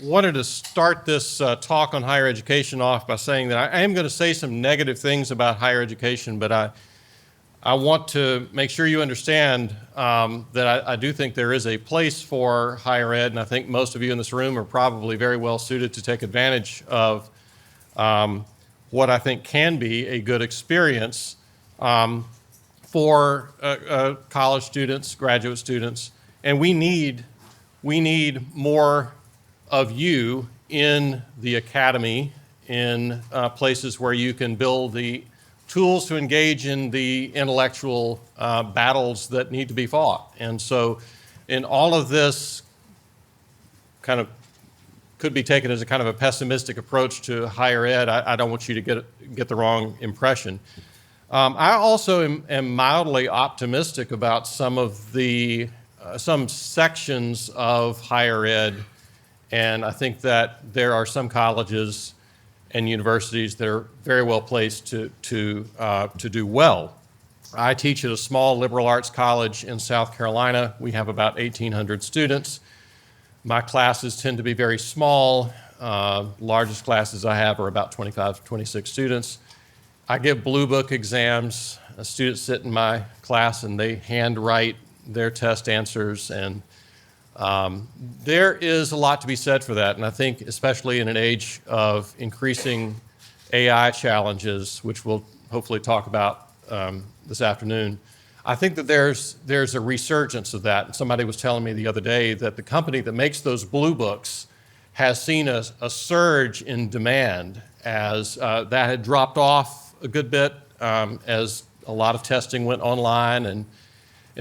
wanted to start this talk on higher education off by saying that I am going to say some negative things about higher education, but I want to make sure you understand that I do think there is a place for higher ed, and I think most of you in this room are probably very well suited to take advantage of what I think can be a good experience for college students, graduate students, and we need more of you in the academy, in places where you can build the tools to engage in the intellectual battles that need to be fought. And so in all of this kind of could be taken as a kind of a pessimistic approach to higher ed. I don't want you to get the wrong impression. I also am mildly optimistic about some sections of higher ed, and I think that there are some colleges and universities that are very well placed to do well. I teach at a small liberal arts college in South Carolina. We have about 1,800 students. My classes tend to be very small. Largest classes I have are about 25 to 26 students. I give blue book exams. Students sit in my class and they handwrite their test answers, and there is a lot to be said for that. And I think especially in an age of increasing AI challenges, which we'll hopefully talk about this afternoon, I think that there's a resurgence of that. And somebody was telling me the other day that the company that makes those blue books has seen a surge in demand as that had dropped off a good bit as a lot of testing went online and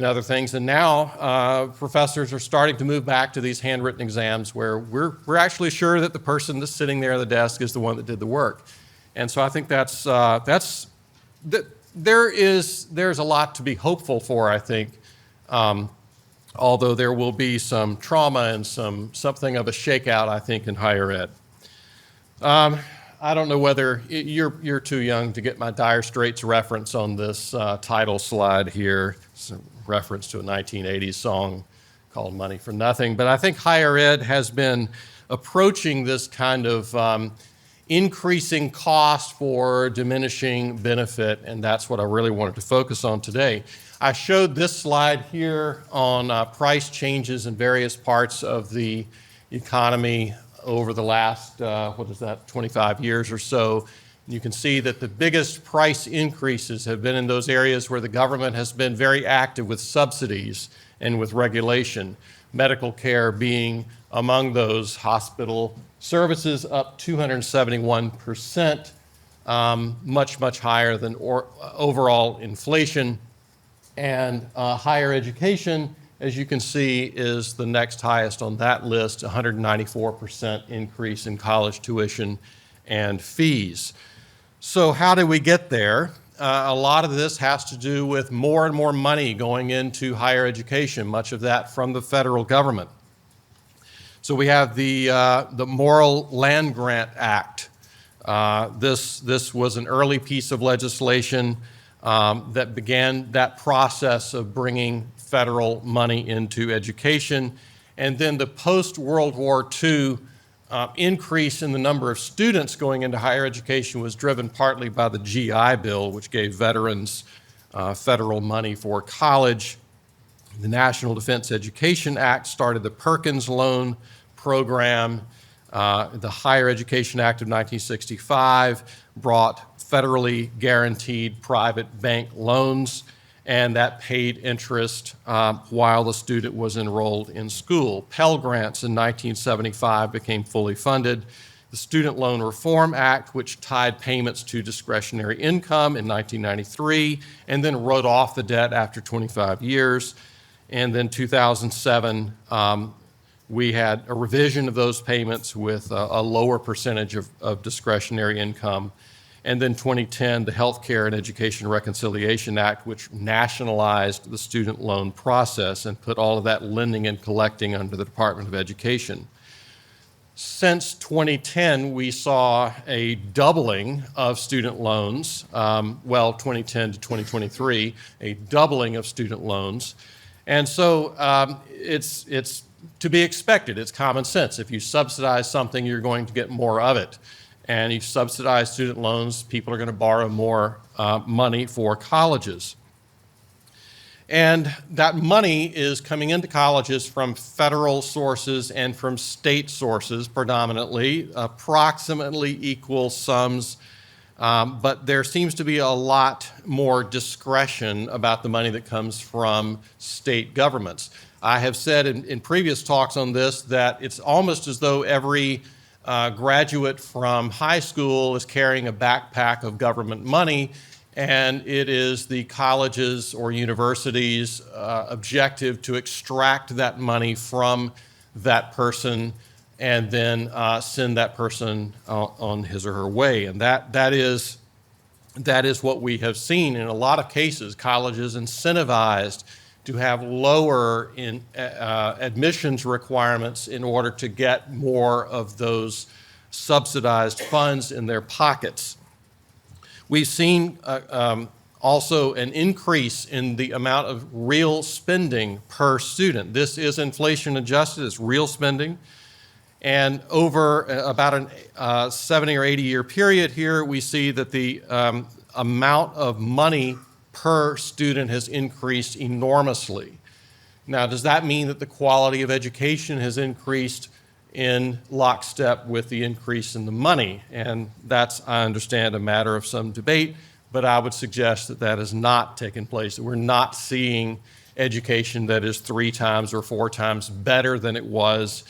other things. And now professors are starting to move back to these handwritten exams where we're actually sure that the person that's sitting there at the desk is the one that did the work. And so I think there's a lot to be hopeful for, I think, although there will be some trauma and something of a shakeout, I think, in higher ed. I don't know whether you're too young to get my Dire Straits reference on this title slide here. It's a reference to a 1980s song called Money for Nothing. But I think higher ed has been approaching this kind of increasing cost for diminishing benefit, and that's what I really wanted to focus on today. I showed this slide here on price changes in various parts of the economy over the last, 25 years or so. You can see that the biggest price increases have been in those areas where the government has been very active with subsidies and with regulation, medical care being among those, hospital services up 271%, much higher than overall inflation. And higher education, as you can see, is the next highest on that list, 194% increase in college tuition and fees. So how did we get there? A lot of this has to do with more and more money going into higher education, much of that from the federal government. So we have the Moral Land Grant Act. This was an early piece of legislation that began that process of bringing federal money into education. And then the post-World War II increase in the number of students going into higher education was driven partly by the GI Bill, which gave veterans federal money for college. The National Defense Education Act started the Perkins Loan Program. The Higher Education Act of 1965 brought federally guaranteed private bank loans, and that paid interest while the student was enrolled in school. Pell Grants in 1975 became fully funded. The Student Loan Reform Act, which tied payments to discretionary income in 1993, and then wrote off the debt after 25 years. And then 2007, we had a revision of those payments with a lower percentage of discretionary income. And then 2010, the Healthcare and Education Reconciliation Act, which nationalized the student loan process and put all of that lending and collecting under the Department of Education. Since 2010, we saw a doubling of student loans, 2010 to 2023, a doubling of student loans. And so it's to be expected. It's common sense. If you subsidize something, you're going to get more of it. And if you subsidize student loans, people are going to borrow more money for colleges. And that money is coming into colleges from federal sources and from state sources predominantly, approximately equal sums, but there seems to be a lot more discretion about the money that comes from state governments. I have said in previous talks on this that it's almost as though every graduate from high school is carrying a backpack of government money, and it is the colleges or universities' objective to extract that money from that person and then send that person on his or her way. And that is what we have seen in a lot of cases. Colleges incentivized to have lower admissions requirements in order to get more of those subsidized funds in their pockets. We've seen also an increase in the amount of real spending per student. This is inflation adjusted, it's real spending. And over about a 70 or 80 year period here, we see that the amount of money per student has increased enormously. Now, does that mean that the quality of education has increased in lockstep with the increase in the money? And that's, I understand, a matter of some debate, but I would suggest that that has not taken place, that we're not seeing education that is 3 times or 4 times better than it was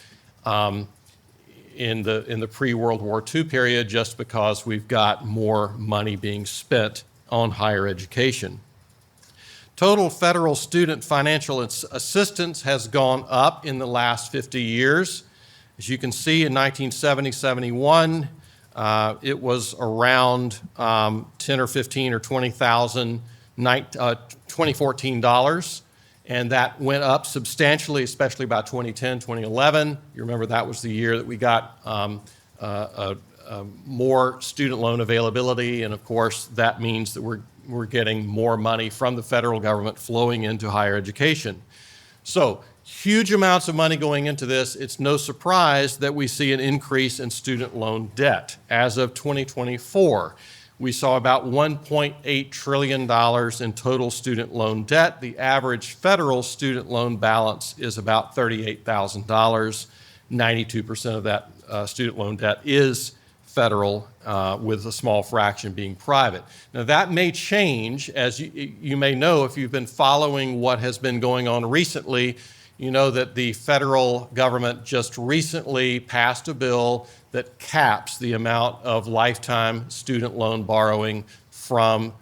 in the pre-World War II period, just because we've got more money being spent on higher education. Total federal student financial assistance has gone up in the last 50 years. As you can see, in 1970-71, it was around 10 or 15 or 20,000 2014 dollars, and that went up substantially, especially about 2010, 2011. You remember that was the year that we got more student loan availability, and of course that means that we're getting more money from the federal government flowing into higher education. So huge amounts of money going into this. It's no surprise that we see an increase in student loan debt. As of 2024, we saw about $1.8 trillion in total student loan debt. The average federal student loan balance is about $38,000. 92% of that student loan debt is federal, with a small fraction being private. Now that may change, as you may know if you've been following what has been going on recently. You know that the federal government just recently passed a bill that caps the amount of lifetime student loan borrowing from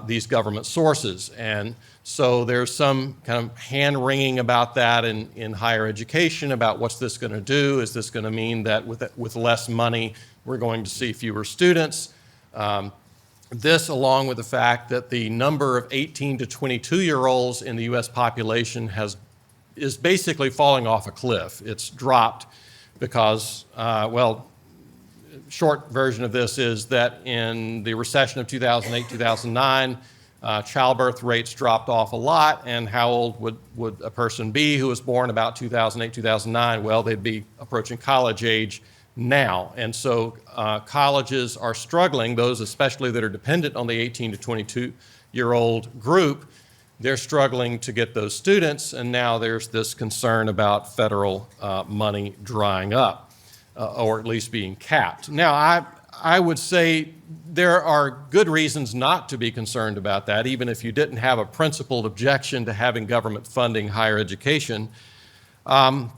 these government sources. And so there's some kind of hand-wringing about that in higher education about what's this going to do? Is this going to mean that with less money we're going to see fewer students? This, along with the fact that the number of 18 to 22-year-olds in the U.S. population is basically falling off a cliff. It's dropped because, short version of this is that in the recession of 2008, 2009, childbirth rates dropped off a lot, and how old would a person be who was born about 2008, 2009? Well, they'd be approaching college age now. And so colleges are struggling, those especially that are dependent on the 18 to 22-year-old group. They're struggling to get those students, and now there's this concern about federal money drying up, or at least being capped. Now, I would say there are good reasons not to be concerned about that, even if you didn't have a principled objection to having government funding higher education. One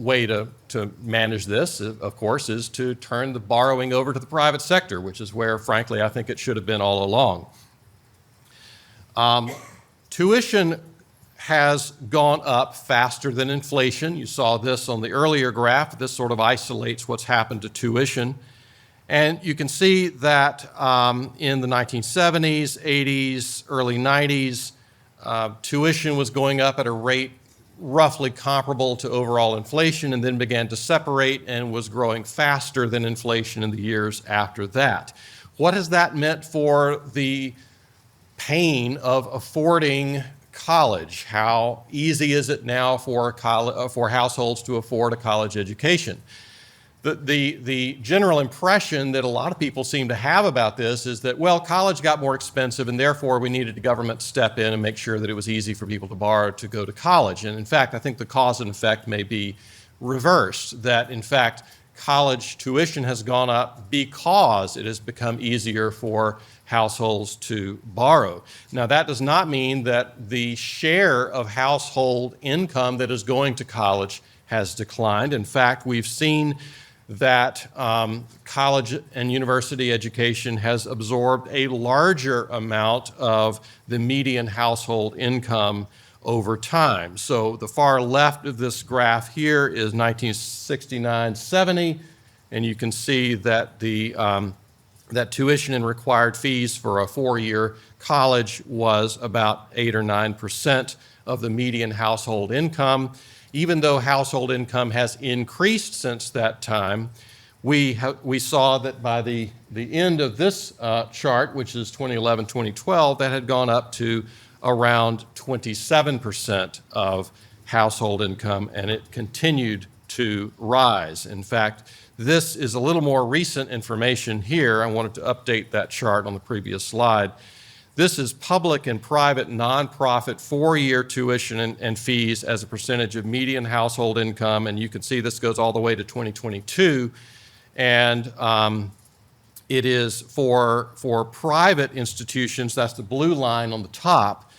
way to manage this, of course, is to turn the borrowing over to the private sector, which is where, frankly, I think it should have been all along. Tuition has gone up faster than inflation. You saw this on the earlier graph. This sort of isolates what's happened to tuition. And you can see that in the 1970s, 80s, early 90s, tuition was going up at a rate roughly comparable to overall inflation, and then began to separate and was growing faster than inflation in the years after that. What has that meant for the pain of affording college. How easy is it now for households to afford a college education? The general impression that a lot of people seem to have about this is that, well, college got more expensive and therefore we needed the government to step in and make sure that it was easy for people to borrow to go to college. And in fact, I think the cause and effect may be reversed, that in fact, college tuition has gone up because it has become easier for households to borrow. Now, that does not mean that the share of household income that is going to college has declined. In fact, we've seen that college and university education has absorbed a larger amount of the median household income over time. So the far left of this graph here is 1969-70, and you can see that that tuition and required fees for a four-year college was about 8 or 9% of the median household income. Even though household income has increased since that time, we saw that by the end of this chart, which is 2011-2012, that had gone up to around 27% of household income, and it continued to rise. In fact, this is a little more recent information here. I wanted to update that chart on the previous slide. This is public and private nonprofit four-year tuition and fees as a percentage of median household income, and you can see this goes all the way to 2022. And it is for private institutions, that's the blue line on the top,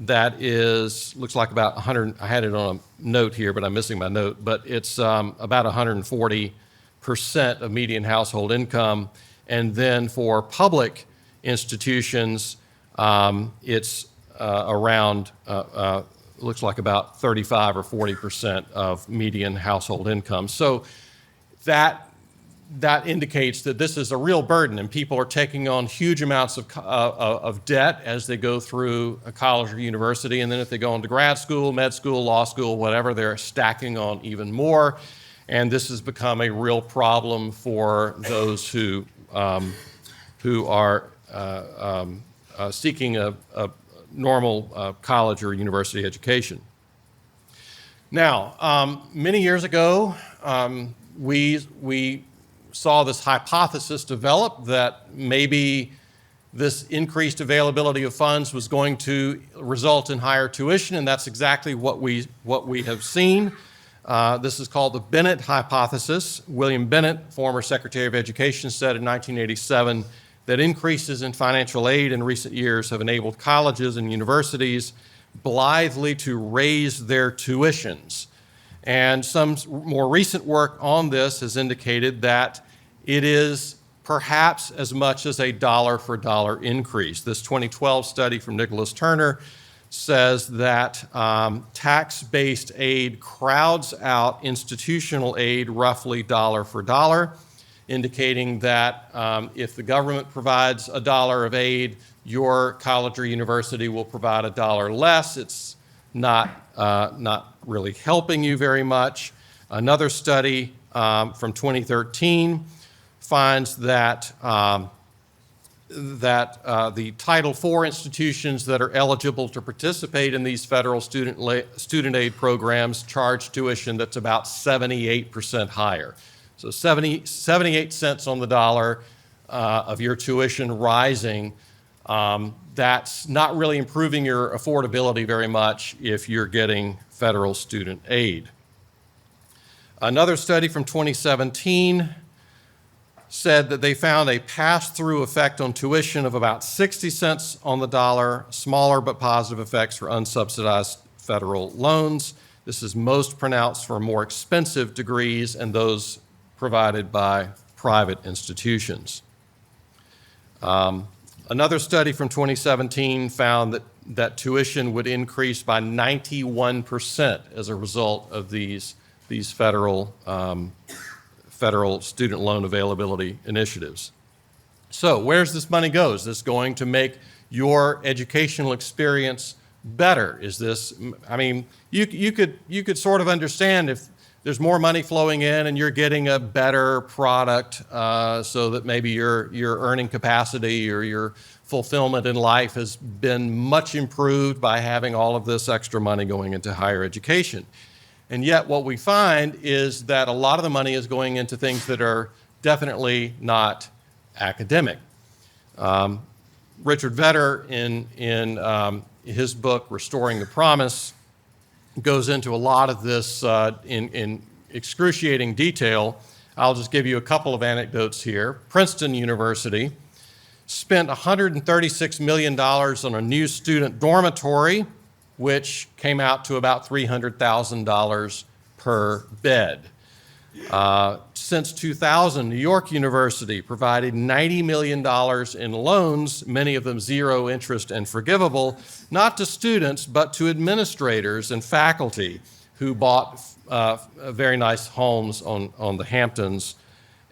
that is, looks like about 100, I had it on a note here, but I'm missing my note, but it's about 140% of median household income. And then for public institutions, it's around, looks like about 35 or 40% of median household income. So that indicates that this is a real burden, and people are taking on huge amounts of debt as they go through a college or university, and then if they go into grad school, med school, law school, whatever, they're stacking on even more. And this has become a real problem for those who are seeking a normal college or university education. Now, many years ago, we saw this hypothesis develop that maybe this increased availability of funds was going to result in higher tuition, and that's exactly what we have seen. This is called the Bennett hypothesis. William Bennett, former Secretary of Education, said in 1987 that increases in financial aid in recent years have enabled colleges and universities blithely to raise their tuitions. And some more recent work on this has indicated that it is perhaps as much as a dollar-for-dollar increase. This 2012 study from Nicholas Turner says that tax-based aid crowds out institutional aid roughly dollar for dollar, indicating that if the government provides a dollar of aid, your college or university will provide a dollar less. It's not really helping you very much. Another study from 2013 finds that the Title IV institutions that are eligible to participate in these federal student aid programs charge tuition that's about 78% higher. So 78 cents on the dollar of your tuition rising, that's not really improving your affordability very much if you're getting federal student aid. Another study from 2017 said that they found a pass-through effect on tuition of about 60 cents on the dollar, smaller but positive effects for unsubsidized federal loans. This is most pronounced for more expensive degrees and those provided by private institutions. Another study from 2017 found that tuition would increase by 91% as a result of these federal student loan availability initiatives. So where's this money go? Is this going to make your educational experience better? Is this, I mean, you could sort of understand if there's more money flowing in and you're getting a better product so that maybe your earning capacity or your fulfillment in life has been much improved by having all of this extra money going into higher education. And yet what we find is that a lot of the money is going into things that are definitely not academic. Richard Vedder, in his book, Restoring the Promise, goes into a lot of this in excruciating detail. I'll just give you a couple of anecdotes here. Princeton University spent $136 million on a new student dormitory, which came out to about $300,000 per bed. Since 2000, New York University provided $90 million in loans, many of them zero interest and forgivable, not to students, but to administrators and faculty who bought very nice homes on the Hamptons,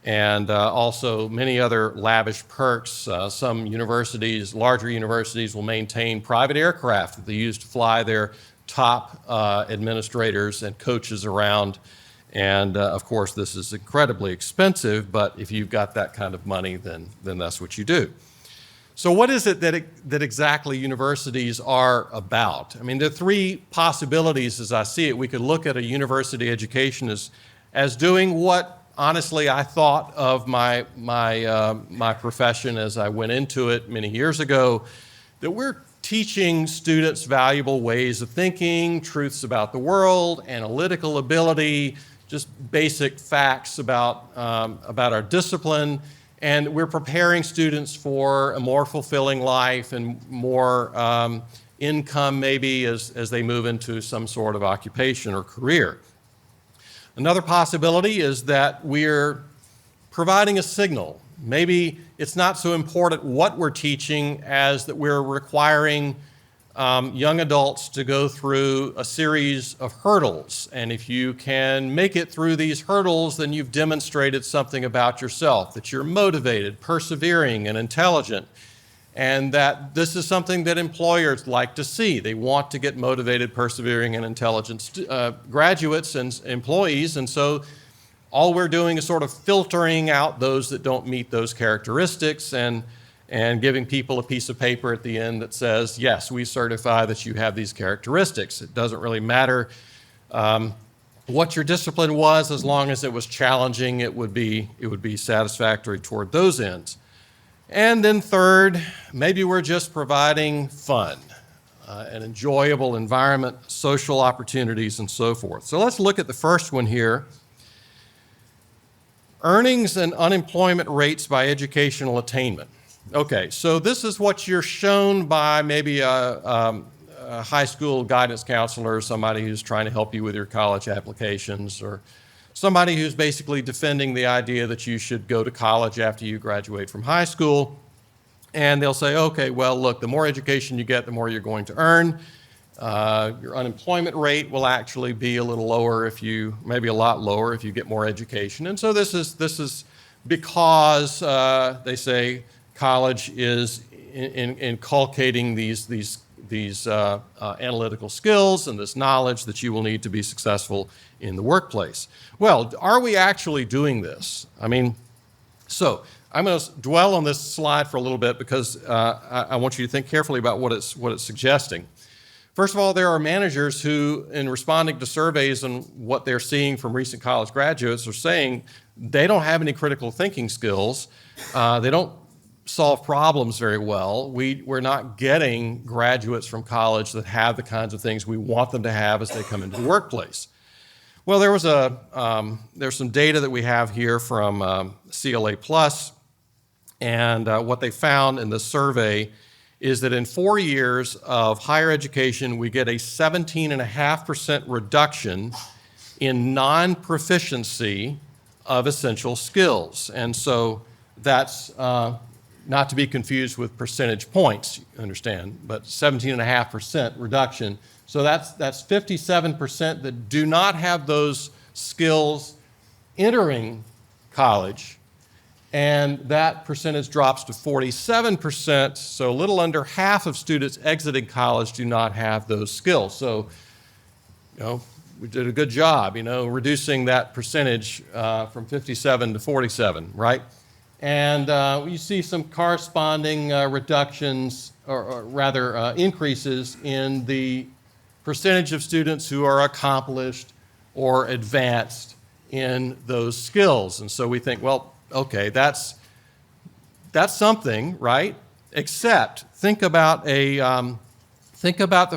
and also many other lavish perks. Some universities, larger universities, will maintain private aircraft that they use to fly their top administrators and coaches around. And of course, this is incredibly expensive, but if you've got that kind of money, then that's what you do. So what is it that exactly universities are about? I mean, there are three possibilities as I see it. We could look at a university education as doing what, honestly, I thought of my profession as I went into it many years ago, that we're teaching students valuable ways of thinking, truths about the world, analytical ability, just basic facts about our discipline, and we're preparing students for a more fulfilling life and more income maybe as they move into some sort of occupation or career. Another possibility is that we're providing a signal. Maybe it's not so important what we're teaching as that we're requiring young adults to go through a series of hurdles. And if you can make it through these hurdles, then you've demonstrated something about yourself, that you're motivated, persevering, and intelligent. And that this is something that employers like to see. They want to get motivated, persevering, and intelligent graduates and employees. And so all we're doing is sort of filtering out those that don't meet those characteristics and giving people a piece of paper at the end that says, yes, we certify that you have these characteristics. It doesn't really matter what your discipline was, as long as it was challenging, it would be satisfactory toward those ends. And then third, maybe we're just providing fun, an enjoyable environment, social opportunities, and so forth. So let's look at the first one here. Earnings and unemployment rates by educational attainment. Okay, so this is what you're shown by maybe a high school guidance counselor, somebody who's trying to help you with your college applications, or somebody who's basically defending the idea that you should go to college after you graduate from high school. And they'll say, okay, well, look, the more education you get, the more you're going to earn. Your unemployment rate will actually be a little lower maybe a lot lower if you get more education. And so this is because they say college is inculcating these analytical skills and this knowledge that you will need to be successful in the workplace. Well, are we actually doing this? I mean, so I'm going to dwell on this slide for a little bit because I want you to think carefully about what it's suggesting. First of all, there are managers who, in responding to surveys and what they're seeing from recent college graduates, are saying they don't have any critical thinking skills. They don't solve problems very well. We're not getting graduates from college that have the kinds of things we want them to have as they come into the workplace. Well, there's some data that we have here from CLA Plus, and what they found in the survey is that in 4 years of higher education, we get a 17.5% reduction in non-proficiency of essential skills. And so that's not to be confused with percentage points, you understand, but 17.5% reduction. So that's 57% that do not have those skills entering college, and that percentage drops to 47%, so a little under half of students exiting college do not have those skills. So, we did a good job, reducing that percentage from 57 to 47, right? And you see some corresponding reductions, or rather increases in the percentage of students who are accomplished or advanced in those skills. And so we think, well, okay, that's something, right? Except think about the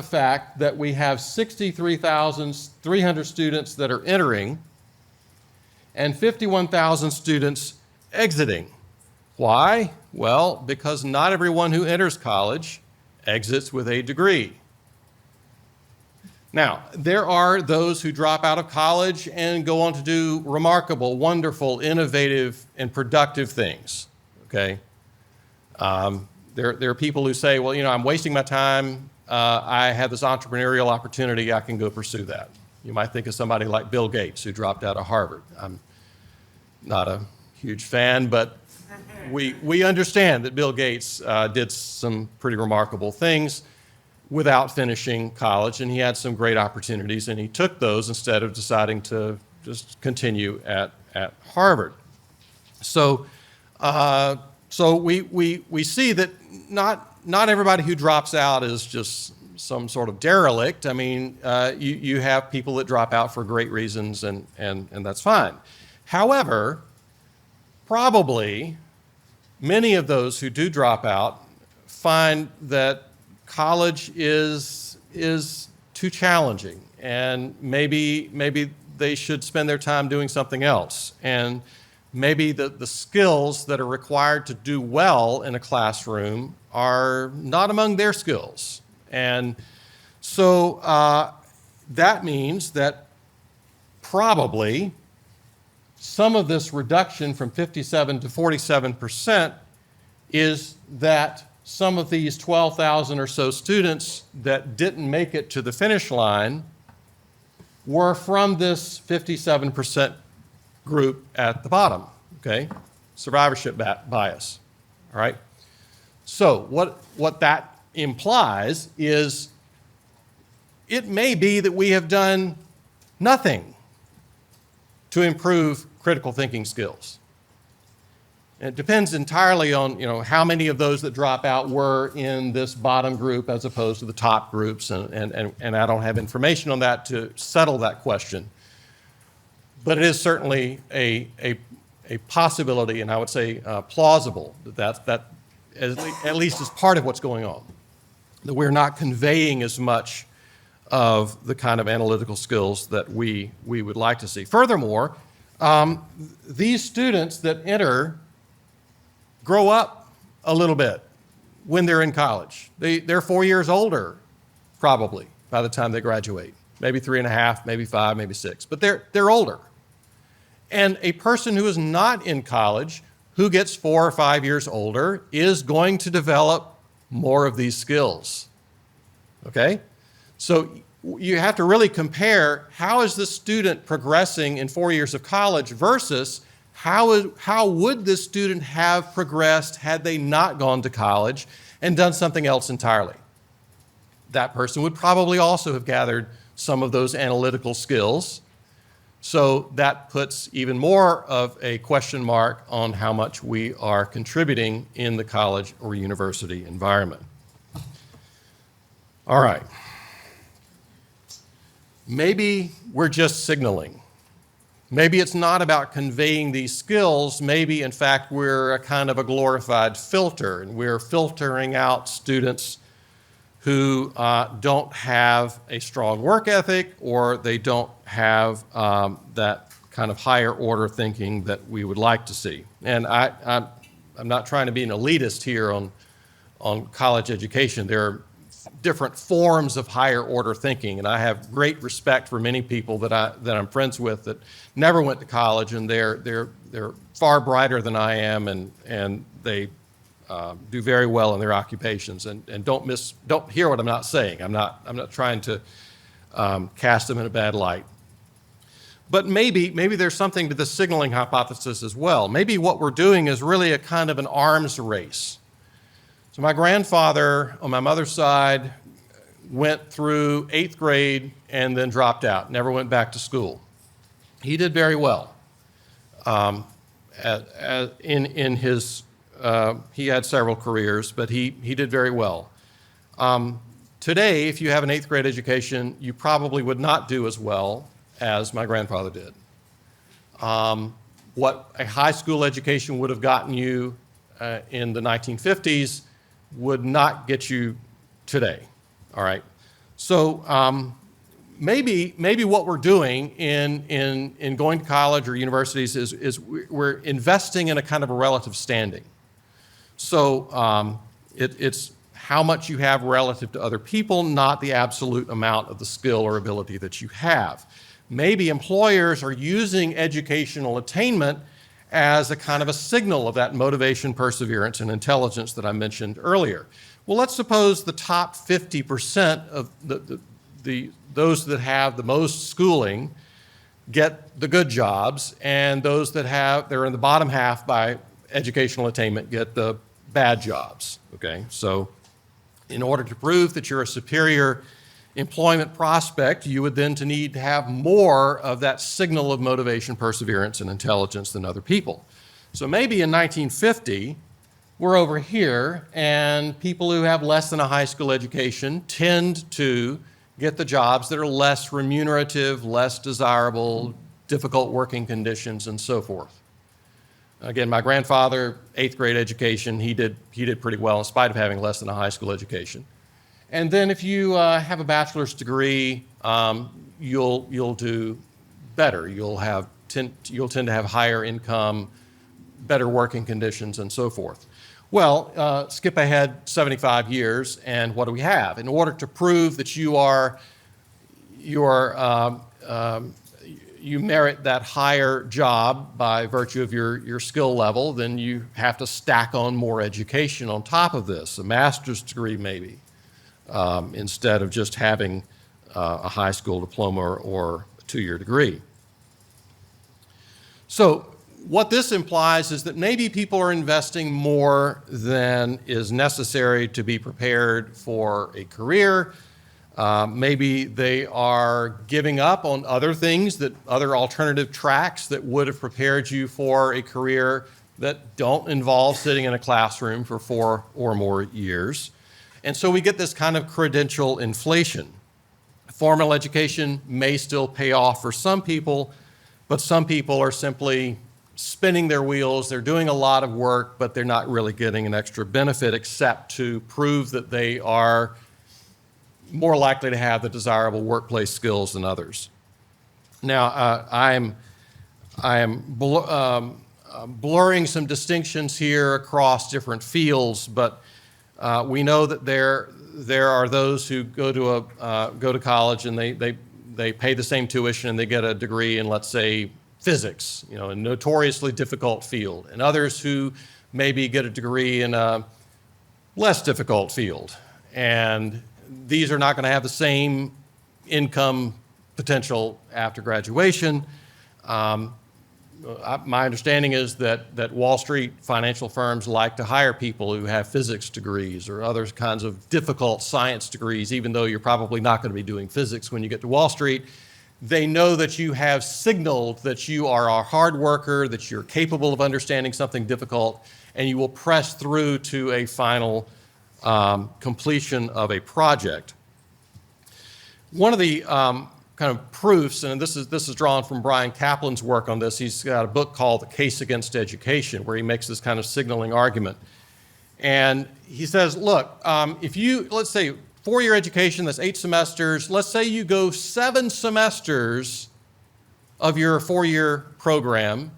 fact that we have 63,300 students that are entering and 51,000 students exiting. Why? Well, because not everyone who enters college exits with a degree. Now, there are those who drop out of college and go on to do remarkable, wonderful, innovative, and productive things, okay? There are people who say, well, I'm wasting my time. I have this entrepreneurial opportunity. I can go pursue that. You might think of somebody like Bill Gates, who dropped out of Harvard. I'm not a huge fan, but we understand that Bill Gates did some pretty remarkable things without finishing college, and he had some great opportunities, and he took those instead of deciding to just continue at Harvard. So we see that not everybody who drops out is just some sort of derelict. I mean, you have people that drop out for great reasons, and that's fine. However, probably many of those who do drop out find that college is too challenging, and maybe they should spend their time doing something else. And maybe the skills that are required to do well in a classroom are not among their skills. And so that means that probably some of this reduction from 57 to 47% is that some of these 12,000 or so students that didn't make it to the finish line were from this 57% group at the bottom, okay? Survivorship bias, all right? So what that implies is it may be that we have done nothing to improve critical thinking skills. And it depends entirely on how many of those that drop out were in this bottom group as opposed to the top groups, and I don't have information on that to settle that question. But it is certainly a possibility, and I would say plausible, that at least is part of what's going on, that we're not conveying as much of the kind of analytical skills that we would like to see. Furthermore, these students that enter grow up a little bit when they're in college. They're 4 years older, probably, by the time they graduate. Maybe 3.5, maybe 5, maybe 6, but they're older. And a person who is not in college, who gets 4 or 5 years older, is going to develop more of these skills, okay? So you have to really compare how is this student progressing in 4 years of college versus how would this student have progressed had they not gone to college and done something else entirely? That person would probably also have gathered some of those analytical skills. So that puts even more of a question mark on how much we are contributing in the college or university environment. All right. Maybe we're just signaling. Maybe it's not about conveying these skills. Maybe, in fact, we're a kind of a glorified filter, and we're filtering out students who don't have a strong work ethic, or they don't have that kind of higher order thinking that we would like to see. And I'm not trying to be an elitist here on college education. There are different forms of higher order thinking, and I have great respect for many people that I'm friends with that never went to college, and they're far brighter than I am, and they do very well in their occupations. And don't hear what I'm not saying. I'm not trying to cast them in a bad light. But maybe there's something to the signaling hypothesis as well. Maybe what we're doing is really a kind of an arms race. So my grandfather on my mother's side went through 8th grade and then dropped out, never went back to school. He did very well. in his, he had several careers, but he did very well. Today, if you have an 8th grade education, you probably would not do as well as my grandfather did. What a high school education would have gotten you in the 1950s would not get you today, all right? So maybe what we're doing in going to college or universities is we're investing in a kind of a relative standing. So it's how much you have relative to other people, not the absolute amount of the skill or ability that you have. Maybe employers are using educational attainment as a kind of a signal of that motivation, perseverance, and intelligence that I mentioned earlier. Well, let's suppose the top 50% of those that have the most schooling get the good jobs, and those that they're in the bottom half by educational attainment get the bad jobs, okay? So in order to prove that you're a superior employment prospect, you would then need to have more of that signal of motivation, perseverance, and intelligence than other people. So maybe in 1950, we're over here, and people who have less than a high school education tend to get the jobs that are less remunerative, less desirable, difficult working conditions, and so forth. Again, my grandfather, 8th grade education, he did pretty well in spite of having less than a high school education. And then if you have a bachelor's degree, you'll do better. You'll tend to have higher income, better working conditions, and so forth. Well, skip ahead 75 years, and what do we have? In order to prove that you merit that higher job by virtue of your skill level, then you have to stack on more education on top of this, a master's degree maybe, instead of just having a high school diploma or a 2-year degree. So what this implies is that maybe people are investing more than is necessary to be prepared for a career. Maybe they are giving up on other things, other alternative tracks that would have prepared you for a career that don't involve sitting in a classroom for 4 or more years. And so we get this kind of credential inflation. Formal education may still pay off for some people, but some people are simply spinning their wheels. They're doing a lot of work, but they're not really getting an extra benefit except to prove that they are more likely to have the desirable workplace skills than others. Now, I am blurring some distinctions here across different fields, but we know that there are those who go to college and they pay the same tuition and they get a degree in, let's say, physics, a notoriously difficult field, and others who maybe get a degree in a less difficult field. And these are not going to have the same income potential after graduation. My understanding is that Wall Street financial firms like to hire people who have physics degrees or other kinds of difficult science degrees, even though you're probably not going to be doing physics when you get to Wall Street. They know that you have signaled that you are a hard worker, that you're capable of understanding something difficult, and you will press through to a final completion of a project. One of the kind of proofs, and this is drawn from Brian Kaplan's work on this. He's got a book called The Case Against Education, where he makes this kind of signaling argument. And he says, look, if you, let's say, 4-year education, that's 8 semesters. Let's say you go 7 semesters of your 4-year program,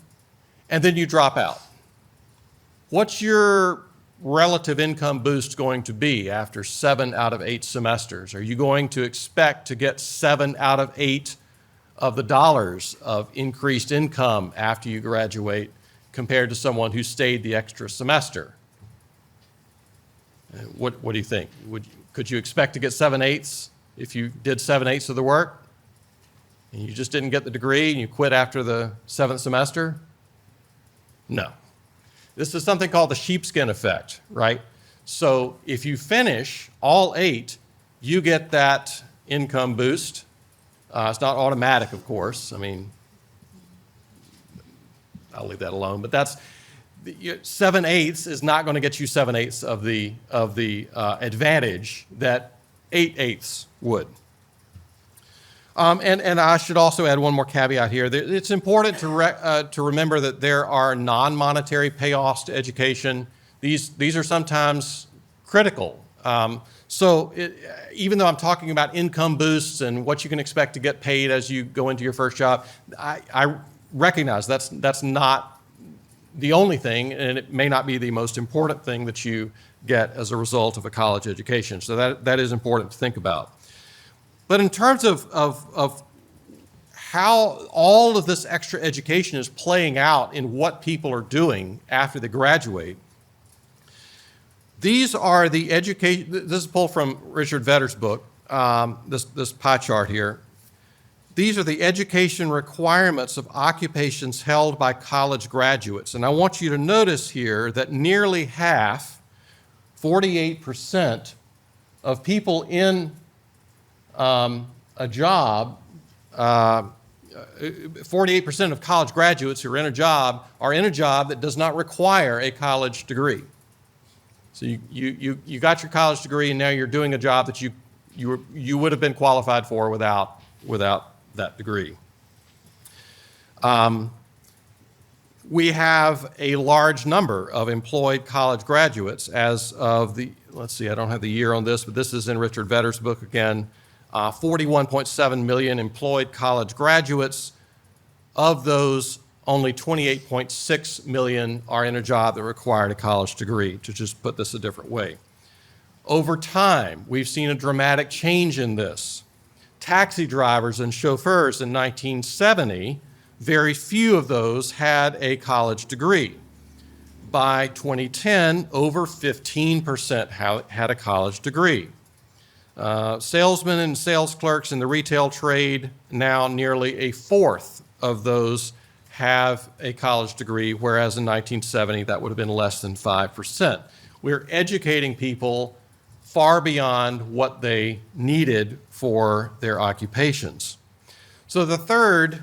and then you drop out. What's your relative income boost going to be after 7 out of 8 semesters? Are you going to expect to get 7 out of 8 of the dollars of increased income after you graduate compared to someone who stayed the extra semester? What do you think? Could you expect to get 7/8 if you did 7/8 of the work and you just didn't get the degree and you quit after the 7th semester? No. This is something called the sheepskin effect, right? So if you finish all 8, you get that income boost. It's not automatic, of course. I mean, I'll leave that alone. But that's 7/8 is not going to get you 7/8 of the advantage that 8/8 would. And I should also add one more caveat here. It's important to remember that there are non-monetary payoffs to education. These are sometimes critical. Even though I'm talking about income boosts and what you can expect to get paid as you go into your first job, I recognize that's not the only thing, and it may not be the most important thing that you get as a result of a college education. So that is important to think about. But in terms of how all of this extra education is playing out in what people are doing after they graduate, these are the education. This is pulled from Richard Vedder's book, this pie chart here. These are the education requirements of occupations held by college graduates. And I want you to notice here that nearly half, 48% of people in a job, 48% of college graduates who are in a job that does not require a college degree. So you got your college degree, and now you're doing a job that you would have been qualified for without that degree. We have a large number of employed college graduates as of let's see, I don't have the year on this, but this is in Richard Vedder's book again, 41.7 million employed college graduates. Of those, only 28.6 million are in a job that required a college degree, to just put this a different way. Over time, we've seen a dramatic change in this. Taxi drivers and chauffeurs in 1970, very few of those had a college degree. By 2010, over 15% had a college degree. Salesmen and sales clerks in the retail trade, now nearly a fourth of those have a college degree, whereas in 1970 that would have been less than 5%. We're educating people far beyond what they needed for their occupations. So the third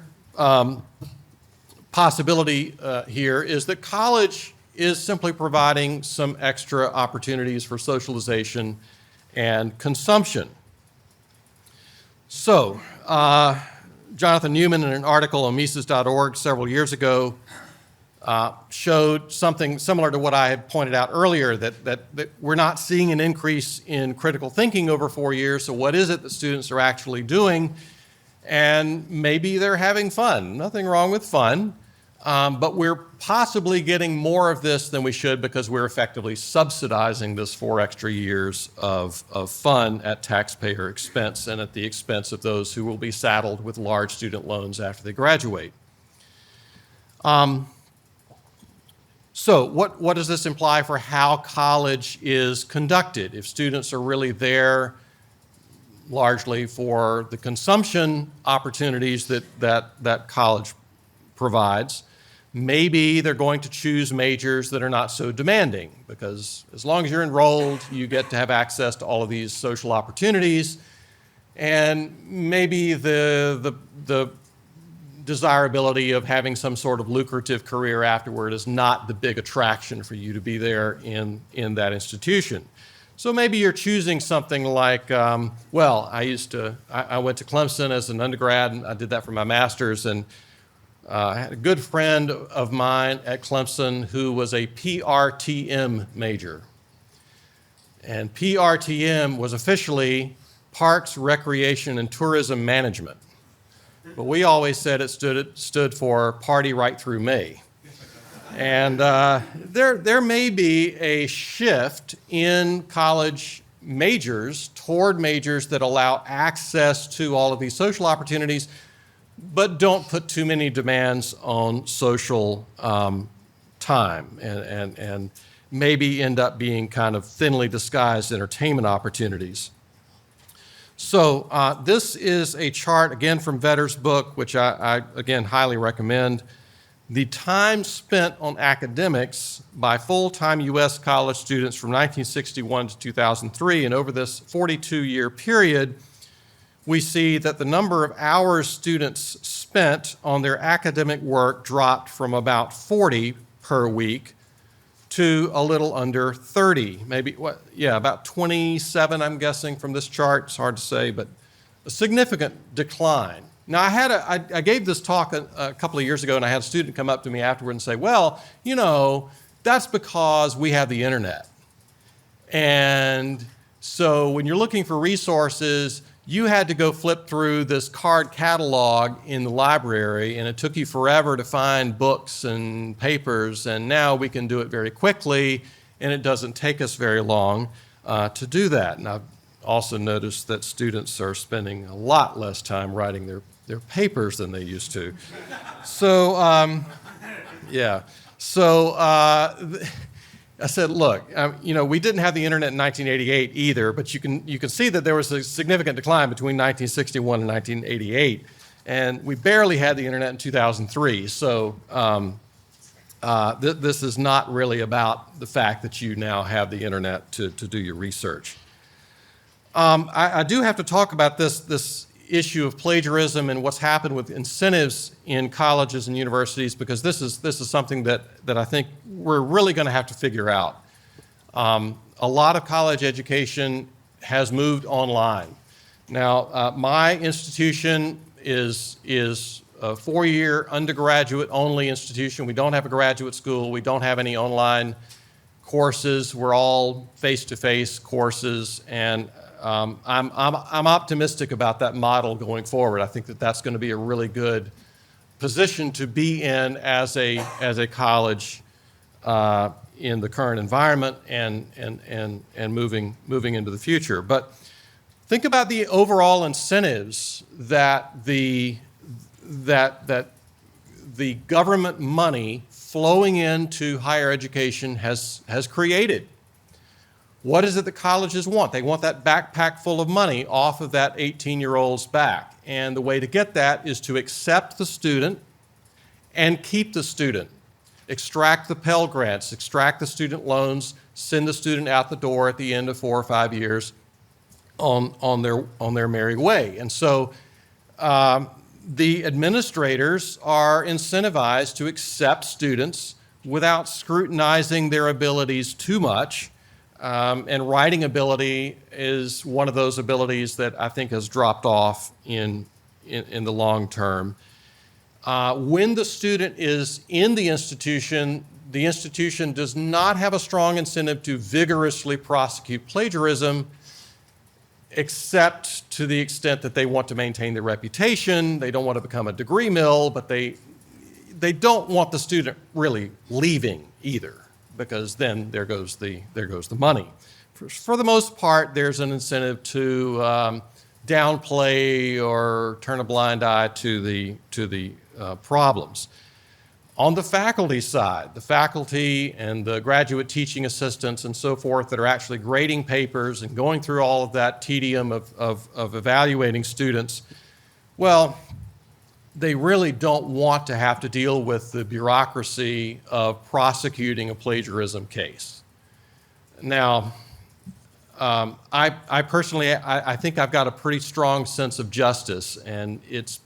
possibility here is that college is simply providing some extra opportunities for socialization and consumption. So, Jonathan Newman, in an article on Mises.org several years ago, showed something similar to what I had pointed out earlier, that we're not seeing an increase in critical thinking over 4 years. So what is it that students are actually doing? And maybe they're having fun. Nothing wrong with fun. But we're possibly getting more of this than we should because we're effectively subsidizing this 4 extra years of fun at taxpayer expense and at the expense of those who will be saddled with large student loans after they graduate. So what does this imply for how college is conducted? If students are really there largely for the consumption opportunities that college provides, maybe they're going to choose majors that are not so demanding, because as long as you're enrolled, you get to have access to all of these social opportunities, and maybe the desirability of having some sort of lucrative career afterward is not the big attraction for you to be there in that institution. So maybe you're choosing something like, I went to Clemson as an undergrad, and I did that for my master's, and I had a good friend of mine at Clemson who was a PRTM major. And PRTM was officially Parks, Recreation, and Tourism Management. But we always said it stood for Party Right Through May. And there may be a shift in college majors toward majors that allow access to all of these social opportunities, but don't put too many demands on social time and maybe end up being kind of thinly disguised entertainment opportunities. So this is a chart, again, from Vedder's book, which I again, highly recommend. The time spent on academics by full-time U.S. college students from 1961 to 2003, and over this 42-year period, we see that the number of hours students spent on their academic work dropped from about 40 per week to a little under 30, maybe, about 27, I'm guessing, from this chart. It's hard to say, but a significant decline. Now, I gave this talk a couple of years ago, and I had a student come up to me afterward and say, well, you know, that's because we have the internet. And so when you're looking for resources, you had to go flip through this card catalog in the library, and it took you forever to find books and papers, and now we can do it very quickly, and it doesn't take us very long to do that. And I've also noticed that students are spending a lot less time writing their papers than they used to. So, yeah. So I said, look, you know, we didn't have the internet in 1988 either, but you can see that there was a significant decline between 1961 and 1988, and we barely had the internet in 2003. So this is not really about the fact that you now have the internet to do your research. I do have to talk about this issue of plagiarism and what's happened with incentives in colleges and universities, because this is something that I think we're really going to have to figure out. A lot of college education has moved online. Now, my institution is a four-year undergraduate-only institution. We don't have a graduate school. We don't have any online courses. We're all face-to-face courses, and I'm optimistic about that model going forward. I think that that's going to be a really good position to be in as a college in the current environment and moving into the future. But think about the overall incentives that the government money flowing into higher education has created. What is it that colleges want? They want that backpack full of money off of that 18-year-old's back. And the way to get that is to accept the student and keep the student. Extract the Pell Grants, extract the student loans, send the student out the door at the end of 4 or 5 years on their merry way. And so the administrators are incentivized to accept students without scrutinizing their abilities too much. And writing ability is one of those abilities that I think has dropped off in the long term. When the student is in the institution does not have a strong incentive to vigorously prosecute plagiarism, except to the extent that they want to maintain their reputation. They don't want to become a degree mill, but they don't want the student really leaving either, because then there goes the money. For the most part, there's an incentive to downplay or turn a blind eye to the problems. On the faculty side, the faculty and the graduate teaching assistants and so forth that are actually grading papers and going through all of that tedium of evaluating students, well, they really don't want to have to deal with the bureaucracy of prosecuting a plagiarism case. Now, I personally think I've got a pretty strong sense of justice, and it's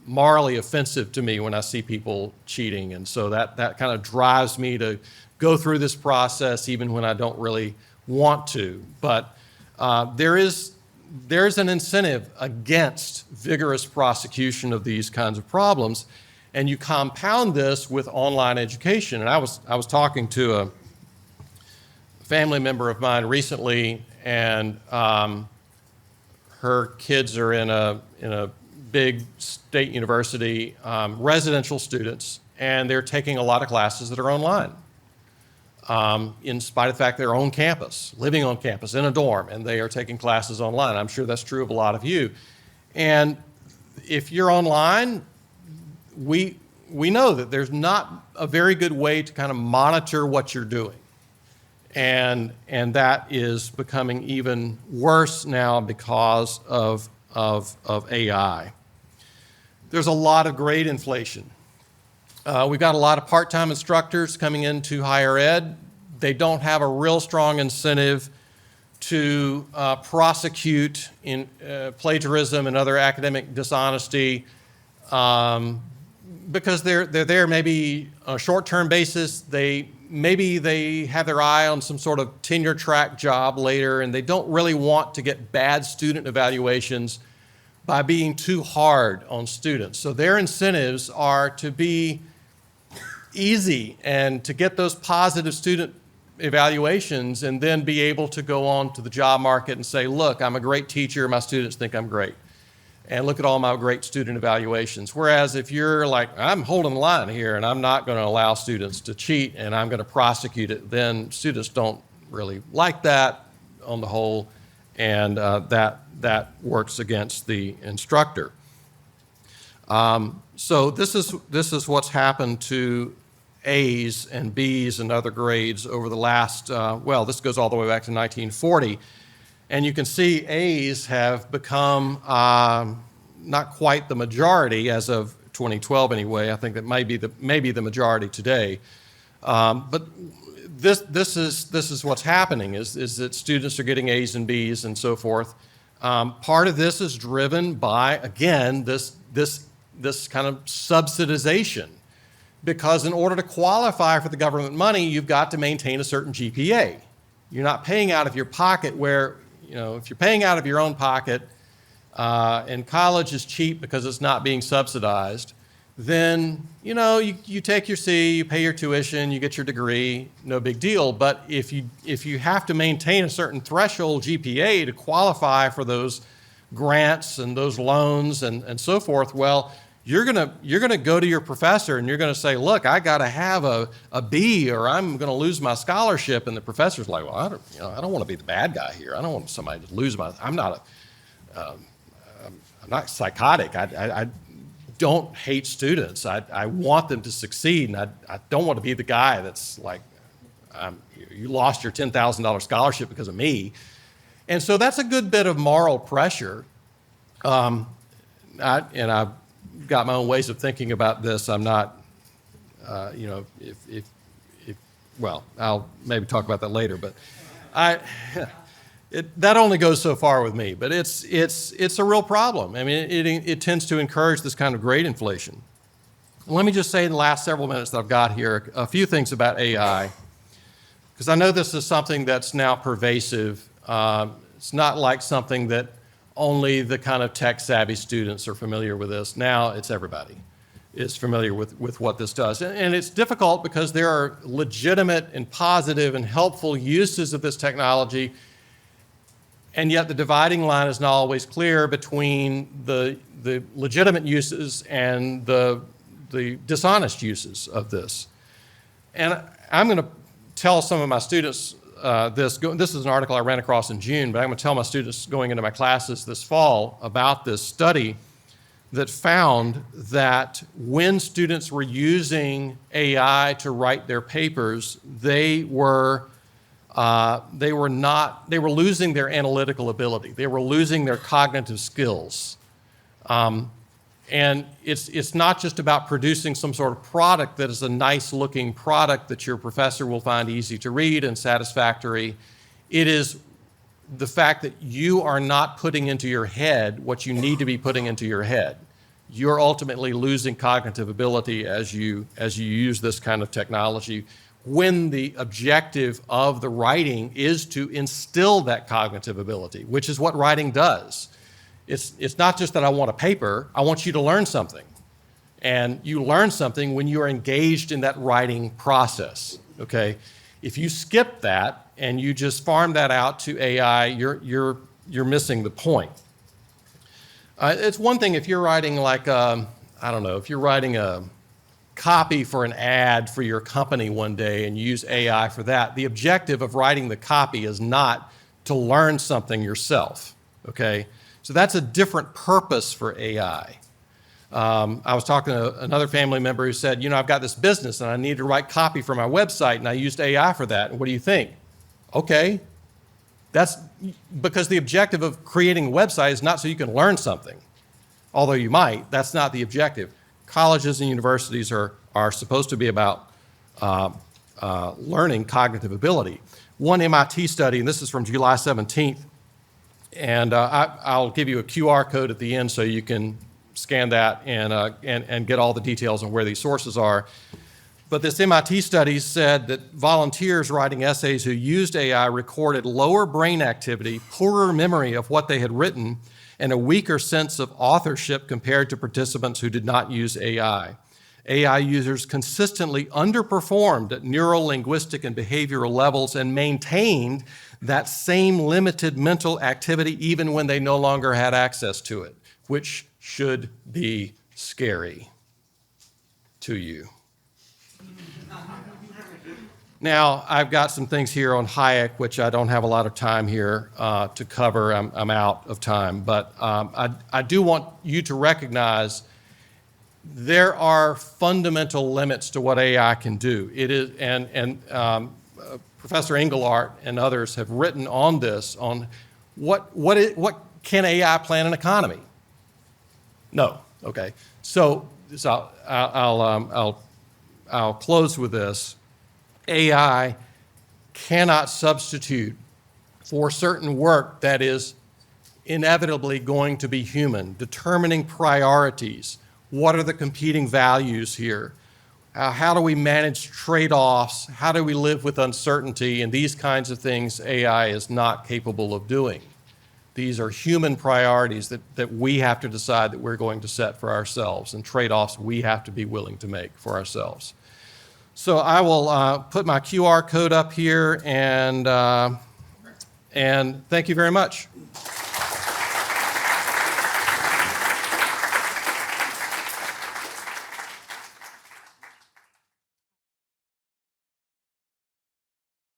morally offensive to me when I see people cheating, and so that kind of drives me to go through this process even when I don't really want to. But there's an incentive against vigorous prosecution of these kinds of problems, and you compound this with online education. And I was talking to a family member of mine recently, and her kids are in a big state university, residential students, and they're taking a lot of classes that are online. In spite of the fact they're on campus, living on campus in a dorm, and they are taking classes online. I'm sure that's true of a lot of you. And if you're online, we know that there's not a very good way to kind of monitor what you're doing. And that is becoming even worse now because of AI. There's a lot of grade inflation. We've got a lot of part-time instructors coming into higher ed. They don't have a real strong incentive to prosecute in plagiarism and other academic dishonesty because they're there maybe on a short-term basis. Maybe they have their eye on some sort of tenure track job later, and they don't really want to get bad student evaluations by being too hard on students. So their incentives are to be easy and to get those positive student evaluations and then be able to go on to the job market and say, look, I'm a great teacher, my students think I'm great. And look at all my great student evaluations. Whereas if you're like, I'm holding the line here and I'm not going to allow students to cheat and I'm going to prosecute it, then students don't really like that on the whole, and that works against the instructor. So this is what's happened to A's and B's and other grades over the last, this goes all the way back to 1940. And you can see A's have become not quite the majority as of 2012 anyway. I think that may be the majority today. But this is what's happening is that students are getting A's and B's and so forth. Part of this is driven by, again, this kind of subsidization. Because in order to qualify for the government money, you've got to maintain a certain GPA. You're not paying out of your pocket where, if you're paying out of your own pocket and college is cheap because it's not being subsidized, then, you take your C, you pay your tuition, you get your degree, no big deal. But if you have to maintain a certain threshold GPA to qualify for those grants and those loans and so forth, well, you're gonna go to your professor and you're gonna say, look, I gotta have a B or I'm gonna lose my scholarship. And the professor's like, well, I don't want to be the bad guy here. I don't want somebody to lose I'm not psychotic. I don't hate students. I want them to succeed, and I don't want to be the guy that's like, you lost your $10,000 scholarship because of me. And so that's a good bit of moral pressure. I've got my own ways of thinking about this. I'm not, I'll maybe talk about that later, but that only goes so far with me, but it's a real problem. I mean, it tends to encourage this kind of grade inflation. Let me just say in the last several minutes that I've got here, a few things about AI, because I know this is something that's now pervasive. It's not like something that only the kind of tech-savvy students are familiar with this. Now it's everybody is familiar with what this does. And it's difficult because there are legitimate and positive and helpful uses of this technology, and yet the dividing line is not always clear between the legitimate uses and the dishonest uses of this. And I'm going to tell some of my students this is an article I ran across in June, but I'm going to tell my students going into my classes this fall about this study that found that when students were using AI to write their papers, they were losing their analytical ability. They were losing their cognitive skills. And it's not just about producing some sort of product that is a nice looking product that your professor will find easy to read and satisfactory. It is the fact that you are not putting into your head what you need to be putting into your head. You're ultimately losing cognitive ability as you use this kind of technology, when the objective of the writing is to instill that cognitive ability, which is what writing does. It's not just that I want a paper, I want you to learn something. And you learn something when you are engaged in that writing process, okay? If you skip that and you just farm that out to AI, you're missing the point. It's one thing if you're writing if you're writing a copy for an ad for your company one day and you use AI for that. The objective of writing the copy is not to learn something yourself, okay? So that's a different purpose for AI. I was talking to another family member who said, I've got this business and I need to write copy for my website and I used AI for that. And what do you think? Okay. That's because the objective of creating a website is not so you can learn something. Although you might, that's not the objective. Colleges and universities are supposed to be about learning cognitive ability. one MIT study, and this is from July 17th, and I'll give you a QR code at the end so you can scan that and get all the details on where these sources are. But this MIT study said that volunteers writing essays who used AI recorded lower brain activity, poorer memory of what they had written, and a weaker sense of authorship compared to participants who did not use AI. AI users consistently underperformed at neuro-linguistic and behavioral levels and maintained that same limited mental activity even when they no longer had access to it, which should be scary to you. Now, I've got some things here on Hayek, which I don't have a lot of time here to cover. I'm out of time. But I do want you to recognize there are fundamental limits to what AI can do. It is, and Professor Engelart and others have written on this, on what can AI plan an economy? No. Okay. So I'll close with this. AI cannot substitute for certain work that is inevitably going to be human, determining priorities. What are the competing values here? How do we manage trade-offs? How do we live with uncertainty? And these kinds of things AI is not capable of doing. These are human priorities that we have to decide that we're going to set for ourselves, and trade-offs we have to be willing to make for ourselves. So I will put my QR code up here, and thank you very much.